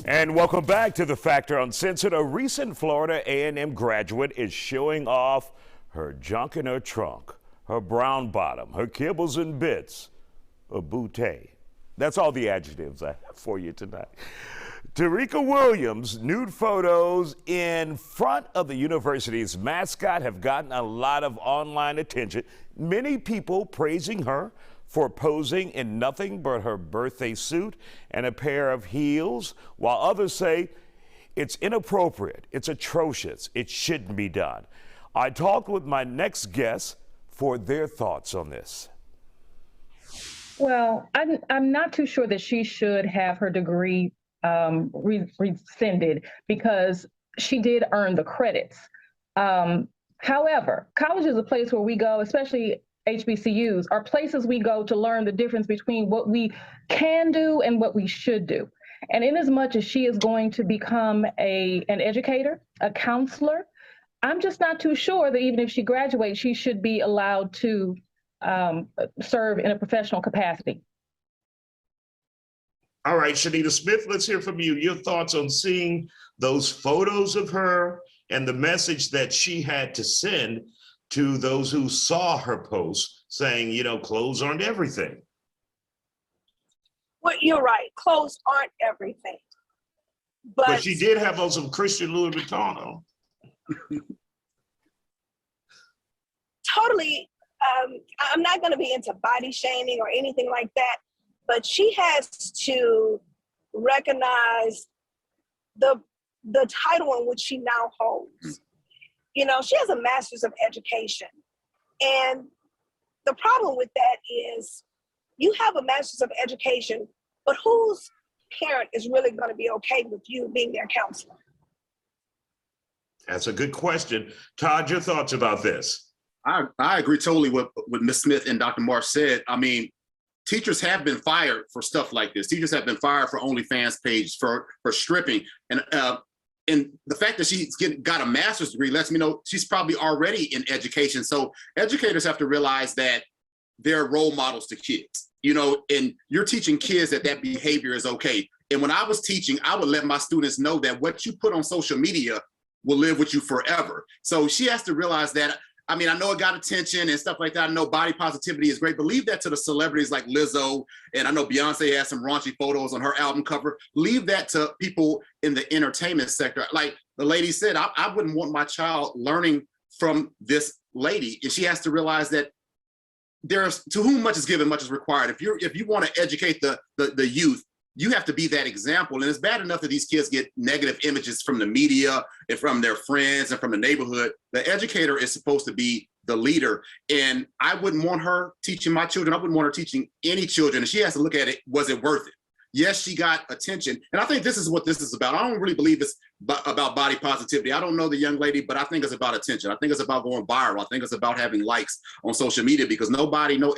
And welcome back to The Factor Uncensored. A recent Florida A&M graduate is showing off her junk in her trunk, her brown bottom, her kibbles and bits, a bootay. That's all the adjectives I have for you tonight. Terica Williams' nude photos in front of the university's mascot have gotten a lot of online attention. Many people praising her for posing in nothing but her birthday suit and a pair of heels, while others say it's inappropriate, it's atrocious, it shouldn't be done. I talked with my next guest for their thoughts on this. Well, I'm not too sure that she should have her degree rescinded because she did earn the credits. However, college is a place where we go, especially HBCUs, are places we go to learn the difference between what we can do and what we should do. And in as much as she is going to become an educator, a counselor, I'm just not too sure that even if she graduates, she should be allowed to serve in a professional capacity. All right, Shanita Smith, let's hear from you. Your thoughts on seeing those photos of her and the message that she had to send to those who saw her post saying, you know, clothes aren't everything. Well, you're right. Clothes aren't everything. But she did have on some Christian Louis Vuitton on. Totally. I'm not going to be into body shaming or anything like that, but she has to recognize the title in which she now holds. You know, she has a master's of education. And the problem with that is you have a master's of education, but whose parent is really going to be okay with you being their counselor? That's a good question. Todd, your thoughts about this? I agree totally with what Ms. Smith and Dr. Marsh said. I mean, teachers have been fired for stuff like this. Teachers have been fired for OnlyFans pages, for stripping. And the fact that she's got a master's degree lets me know she's probably already in education. So educators have to realize that they're role models to kids, you know, and you're teaching kids that behavior is okay. And when I was teaching, I would let my students know that what you put on social media will live with you forever. So she has to realize that. I mean, I know it got attention and stuff like that. I know body positivity is great, but leave that to the celebrities like Lizzo. And I know Beyonce has some raunchy photos on her album cover. Leave that to people in the entertainment sector. Like the lady said, I wouldn't want my child learning from this lady. And she has to realize that there's, to whom much is given, much is required. If you want to educate the youth, you have to be that example. And it's bad enough that these kids get negative images from the media and from their friends and from the neighborhood. The educator is supposed to be the leader. And I wouldn't want her teaching my children. I wouldn't want her teaching any children. And she has to look at it, was it worth it? Yes, she got attention. And I think this is what this is about. I don't really believe it's about body positivity. I don't know the young lady, but I think it's about attention. I think it's about going viral. I think it's about having likes on social media, because no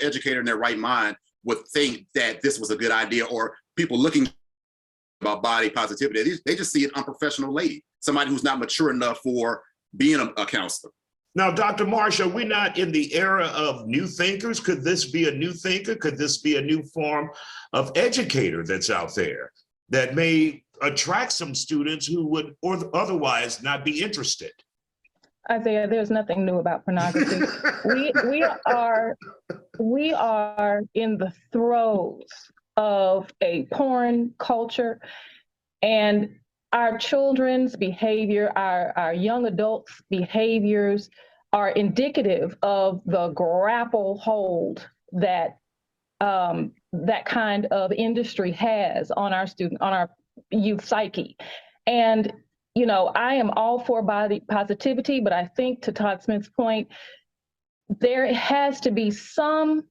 educator in their right mind would think that this was a good idea, or people looking about body positivity. They just see an unprofessional lady, somebody who's not mature enough for being a counselor. Now, Dr. Marsh, are we not in the era of new thinkers? Could this be a new thinker? Could this be a new form of educator that's out there that may attract some students who would otherwise not be interested? Isaiah, there's nothing new about pornography. we are in the throes of a porn culture, and our children's behavior, our young adults' behaviors are indicative of the grapple hold that that kind of industry has on our youth psyche. And you know, I am all for body positivity, but I think, to Todd Smith's point, there has to be some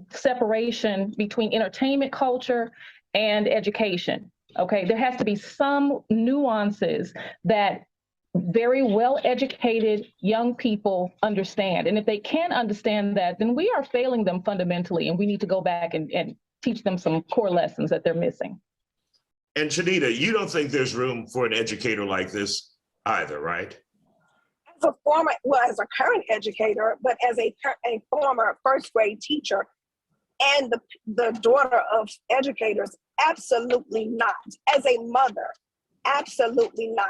separation between entertainment culture and education. Okay, there has to be some nuances that very well-educated young people understand. And if they can't understand that, then we are failing them fundamentally, and we need to go back and teach them some core lessons that they're missing. And Shanita, you don't think there's room for an educator like this either, right? As a former, well, as a current educator, but as a former first grade teacher, and the daughter of educators? Absolutely not. As a mother, absolutely not.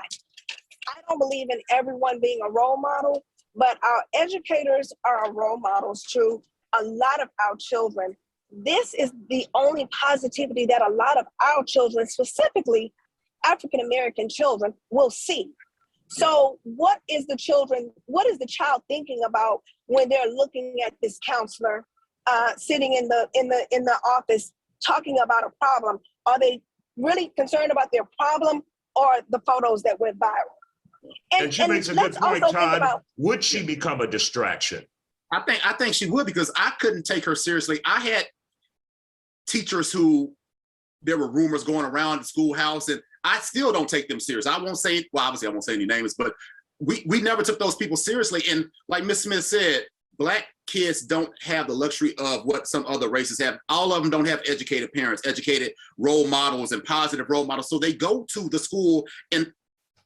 I don't believe in everyone being a role model, but our educators are role models to a lot of our children. This is the only positivity that a lot of our children, specifically African-American children, will see. So what is the child thinking about when they're looking at this counselor sitting in the office talking about a problem? Are they really concerned about their problem or the photos that went viral? And she makes a good point, Todd. Would she become a distraction? I think she would, because I couldn't take her seriously. I had teachers who there were rumors going around the schoolhouse, and I still don't take them serious. I won't say, well, obviously I won't say any names, but we never took those people seriously. And like Ms. Smith said, Black kids don't have the luxury of what some other races have. All of them don't have educated parents, educated role models and positive role models. So they go to the school, and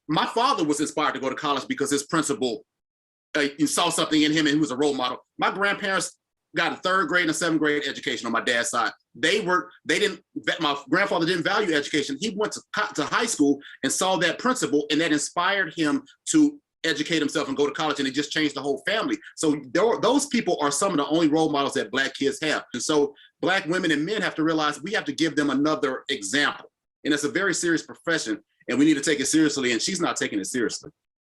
my father was inspired to go to college because his principal saw something in him and he was a role model. My grandparents got a 3rd grade and a 7th grade education on my dad's side. My grandfather didn't value education. He went to high school and saw that principal, and that inspired him to educate himself and go to college, and it just changed the whole family. So those people are some of the only role models that Black kids have. And so Black women and men have to realize we have to give them another example. And it's a very serious profession, and we need to take it seriously, and she's not taking it seriously.